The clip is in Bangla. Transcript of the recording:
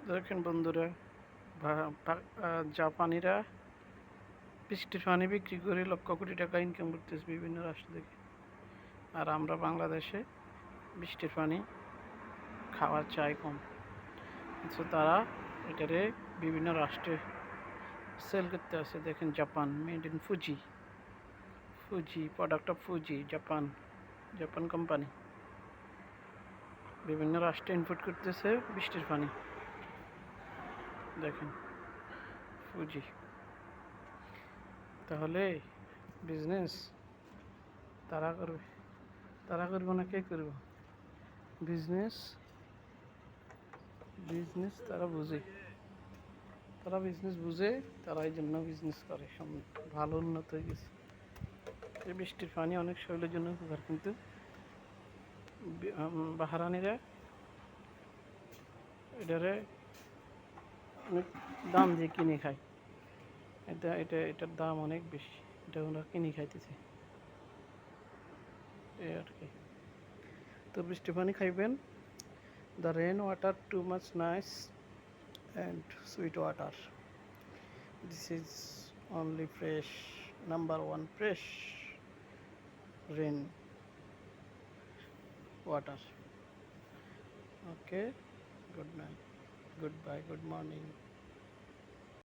দেখেন বন্ধুরা, জাপানিরা বৃষ্টির পানি বিক্রি করে লক্ষ কোটি টাকা ইনকাম করতেছে বিভিন্ন রাষ্ট্র থেকে। আর আমরা বাংলাদেশে বৃষ্টির পানি খাওয়ার চাই কম, কিন্তু তারা এটারে বিভিন্ন রাষ্ট্রে সেল করতে আছে। দেখেন, Japan, made in Fuji, product of Fuji, Japan company বিভিন্ন রাষ্ট্রে ইনপুট করতেছে বৃষ্টির পানি। দেখেন, ফুজি। তাহলে বিজনেস তারা করবে, না কে করবে? বিজনেস তারা বুঝে, তারা এই জন্য বিজনেস করে। ভালো উন্নত হয়ে গেছে। এই বৃষ্টির পানি অনেক শরীরের জন্য উপকার, কিন্তু বাহারানিরা এটারে অনেক দাম দিয়ে কিনে খায়। এটার দাম অনেক বেশি, এটা ওরা কিনে খাইতেছে। এই আর কি। তো বৃষ্টি পানি খাইবেন। The rain water too much nice and sweet water. This is only fresh, number one fresh rain water. Okay, good night, goodbye, good morning.